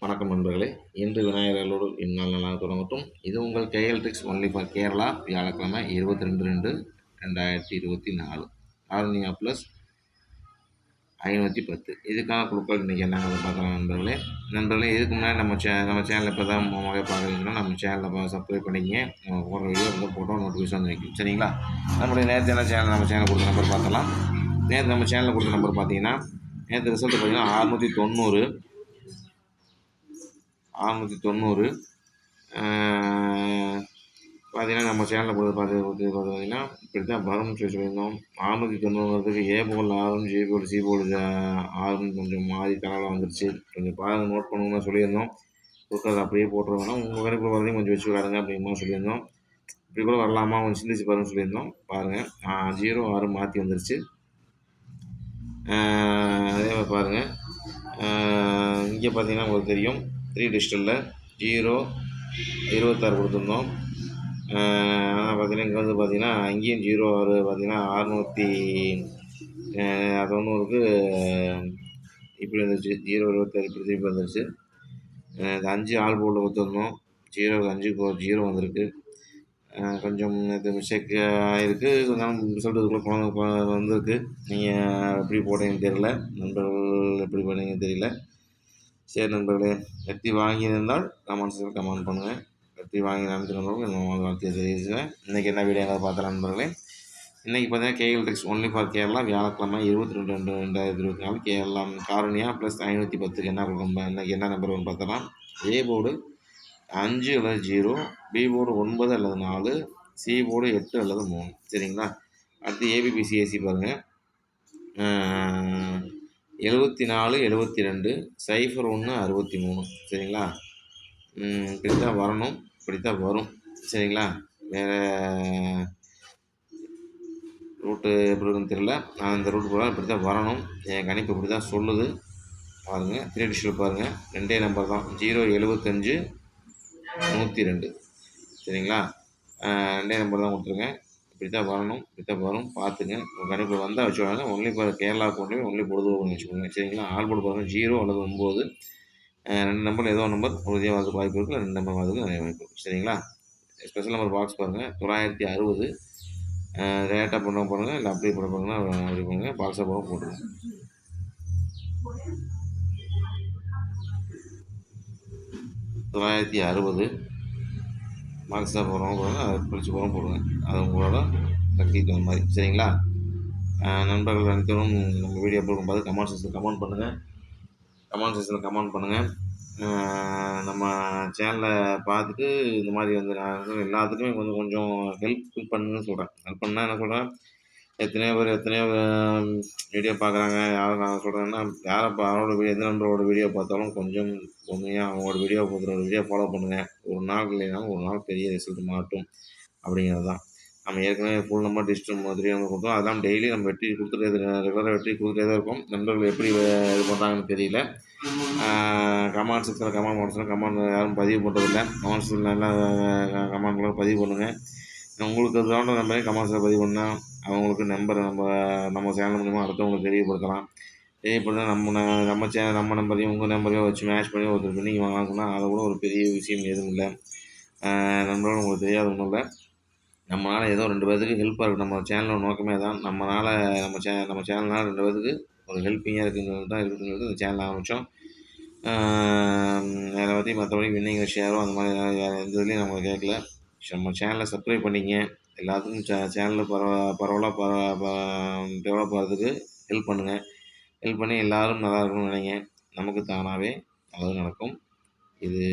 வணக்கம் நண்பர்களே. இன்று விநாயகர்களோடு இந்நாள் நல்லாக தொடங்கட்டும். இது உங்கள் KL tricks only for Kerala. வியாழக்கிழமை 22/2/2024 ஆர்னியா ப்ளஸ் 510. இதுக்கான குழுக்கள் இன்றைக்கி என்னங்கிறத பார்க்கலாம் நண்பர்களே. இதுக்கு முன்னாடி நம்ம சேனலில் இப்போ தான் முறை பார்க்குறீங்கன்னா நம்ம சேனலை சப்ஸ்கிரைப் பண்ணிக்கங்க. நம்ம போகிற வீடியோ வந்து போட்டோ நோட்டிஃபிகேஷன் வந்து வைக்கும். சரிங்களா? நம்மளுடைய நேற்று என்ன நம்ம சேனல் கொடுத்த நம்பர் பார்த்தலாம். நேற்று நம்ம சேனலில் கொடுத்த நம்பர் பார்த்தீங்கன்னா நேற்று ரிசல்ட் பார்த்தீங்கன்னா 690 பார்த்தீங்கன்னா நம்ம சேனலில் பார்த்தீங்கன்னா இப்படி தான் வரும்னு சொல்லியிருந்தோம். 690க்கு ஏ போல் ஆறும் ஜி போல் சி போல் ஆறும் கொஞ்சம் மாறி தகவலாக வந்துருச்சு. கொஞ்சம் பாருங்கள், நோட் பண்ணணும்னு சொல்லியிருந்தோம். கொடுக்குறது அப்படியே போட்டுருவோம்னா உங்கள் கணக்கு வரதையும் கொஞ்சம் வச்சு விடாதுங்க அப்படிங்கிற சொல்லியிருந்தோம். இப்படி கூட வரலாமா கொஞ்சம் சிந்திச்சு பாருன்னு சொல்லியிருந்தோம். பாருங்கள் 0 6 மாற்றி வந்துருச்சு. அதே மாதிரி பாருங்கள், இங்கே பார்த்தீங்கன்னா உங்களுக்கு தெரியும் 3 டிஜிட்டலில் 0 26 கொடுத்துருந்தோம். ஆனால் பார்த்தீங்கன்னா இங்கே வந்து பார்த்தீங்கன்னா அங்கேயும் 0 6 பார்த்தீங்கன்னா 690க்கு இப்படி வந்துருச்சு. 0 26 இப்படி திருப்பி வந்துருச்சு. இந்த 5 ஆல் போர்டில் கொடுத்துருந்தோம். 0க்கு 5க்கு 0 வந்திருக்கு. கொஞ்சம் இது மிஸ்டேக் ஆகிருக்கு. கொஞ்சம் ரிசல்ட் இதுக்குள்ளே வந்திருக்கு. நீங்கள் எப்படி போட்டீங்கன்னு தெரியல, நண்பர்கள் எப்படி பண்ணீங்கன்னு தெரியல. சரி நண்பர்களே, வெற்றி வாங்கியிருந்தால் கமெண்ட்ஸில் கமெண்ட் பண்ணுங்கள். வெற்றி வாங்கி நடந்துக்கிறவங்களுக்கு நம்ம வாழ்க்கையை தெரிவிச்சுக்கிறேன். இன்றைக்கி என்ன வீடியோ பார்த்தலாம் நண்பர்களே. இன்றைக்கி பார்த்தீங்கன்னா KL tricks only for Kerala. வியாழக்கிழமை 22/2/2024 கேரளா காரணியா ப்ளஸ் 510க்கு என்ன கொடுக்கும். இன்றைக்கி என்ன நம்பர் ஒன்று பார்த்தலாம். ஏ போர்டு 5 அல்லது 0, பி போர்டு 9 அல்லது 4, சி போர்டு 8 அல்லது 3. சரிங்களா? அடுத்து ஏபிபிசிஏசி பாருங்கள். 74 72 01 63. சரிங்களா? இப்படி தான் வரணும், இப்படி தான் வரும். சரிங்களா? வேறு ரூட்டு எப்படி இருக்குன்னு தெரியல. நான் இந்த ரூட்டு போகிறேன், இப்படி தான் வரணும். என் கணிப்பு இப்படி தான் சொல்லுது. பாருங்கள் 3 டிஜிட்டல் பாருங்கள், 2 நம்பர் தான். 0 75 102. சரிங்களா? 2 நம்பர் தான் கொடுத்துருங்க. இப்படி தான் வரணும், இப்படி தான் வரும். பார்த்துங்க. உங்கள் கணிப்பு வந்தால் வச்சுக்கோங்க. ஒன்லி இப்போ கேரளாவுக்கு ஒன்லி பொழுதுபோக்குன்னு வச்சுக்கோங்க. சரிங்களா? ஆல் போர்டு பாருங்கள் 0 அல்லது 9. 2 நம்பர் ஏதோ நம்பர் உறுதியாக வரதுக்கு வாய்ப்பு இருக்குது. 2 நம்பர் வரதுக்கு நிறைய வாய்ப்பு இருக்குது. சரிங்களா? ஸ்பெஷல் நம்பர் பாக்ஸ் பாருங்கள் 960. ரேட்டாக பண்ணுறவங்க பாருங்கள், இல்லை அப்படியே பண்ண பாருங்கன்னா அப்படி பண்ணுங்கள். பாக்ஸாக போக போட்டுருங்க. 960 பாக்ஸாக போகிறவங்க பாருங்கள், அதை பிடிச்சி போகிறோம் போடுங்க. அது உங்களோட சக்திக்கு தகுந்த மாதிரி. சரிங்களா? நண்பர்கள் அனைத்தரும் நம்ம வீடியோ பார்க்கும்போது கமெண்ட் செக்ஷனில் கமெண்ட் பண்ணுங்கள். நம்ம சேனலை பார்த்துட்டு இந்த மாதிரி வந்து நான் எல்லாத்துக்குமே கொஞ்சம் ஹெல்ப் பண்ணுன்னு சொல்கிறேன். ஹெல்ப் பண்ணால் என்ன சொல்கிறேன், எத்தனையோ பேர் வீடியோ பார்க்குறாங்க. யாரும் நான் சொல்கிறேன்னா, யாரோட வீடியோ எந்த நண்பரோட வீடியோ பார்த்தாலும் கொஞ்சம் உண்மையாக அவங்களோட வீடியோ ஃபாலோ பண்ணுங்கள். ஒரு நாள் இல்லைனாலும் ஒரு நாள் பெரிய ரிசல்ட் மாட்டும் அப்படிங்கிறது தான். நம்ம ஏற்கனவே ஃபுல் நம்பர் டிஜிட்டல் மாதிரி நம்ம கொடுத்தோம். அதெல்லாம் டெய்லி நம்ம வெற்றி கொடுத்துட்டே ரெகுலராக வெற்றி கொடுத்துட்டே தான் இருக்கும். நண்பர்கள் எப்படி இது பண்ணுறாங்கன்னு தெரியல. கமெண்ட் செக்ஷனில் கமெண்ட் யாரும் பதிவு பண்ணுறதில்ல. கமெண்ட் செக்ஷனில் நல்லா கமெண்ட்லாம் பதிவு பண்ணுங்கள். உங்களுக்கு தோன்ற நம்பரே கமெண்ட்ஸில் பதிவு பண்ணால் அவங்களுக்கு நம்பரை நம்ம சேனல் மூலமாக அடுத்தவங்களுக்கு தெரியப்படுத்தலாம். நம்ம நம்பரையும் உங்கள் நம்பரையும் வச்சு மேட்ச் பண்ணி ஒருத்தர் நீங்கள் வாங்கினா அதை கூட ஒரு பெரிய விஷயம் எதுவும் இல்லை. நண்பர்கள் உங்களுக்கு தெரியாத ஒன்றும் இல்லை. நம்மளால் ஏதோ 2 பேருக்கு ஹெல்ப்பாக இருக்குது. நம்ம சேனலோட நோக்கமே தான். நம்ம சேனல்னால் 2 பேருக்கு ஒரு ஹெல்ப்பிங்காக இருக்குங்கிறது தான் இருக்குங்கிறது இந்த சேனல் ஆரம்பித்தோம். வேறு பற்றி மற்றபடி வின்னிங்கிற ஷேரோ அந்த மாதிரி வேறு எந்த இதுலேயும் நம்ம கேட்கல. நம்ம சேனலை சப்ஸ்கிரைப் பண்ணிங்க. எல்லாத்துக்கும் சேனலில் பரவலாக டெவலப் ஆகிறதுக்கு ஹெல்ப் பண்ணுங்கள். ஹெல்ப் பண்ணி எல்லோரும் நல்லா இருக்கணும்னு நினைங்க. நமக்கு தானாகவே நல்லது நடக்கும். இது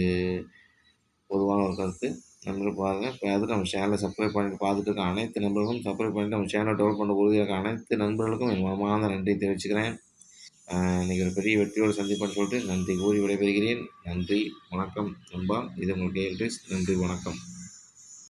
பொதுவான ஒரு கருத்து. நண்பர்கள் பாருங்கள். இப்போ அதுக்கு நம்ம சேனலை சப்ஸ்கிரைப் பண்ணிட்டு பார்த்துட்டு இருக்க அனைத்து நண்பர்களும் சப்ஸ்கிரைப் பண்ணிட்டு நம்ம சேனலை டெவலப் பண்ண உறுதியாக இருக்க அனைத்து நண்பர்களுக்கும் என் மனமார்ந்த நன்றி தெரிவிச்சுக்கிறேன். இன்றைக்கி ஒரு பெரிய வெற்றியோடு சந்திப்பேன்னு சொல்லிட்டு நன்றி கூறி விடைபெறுகிறேன். நன்றி, வணக்கம் நண்பா. இது உங்கள் கேஎல் ட்ரிக்ஸ். நன்றி, வணக்கம்.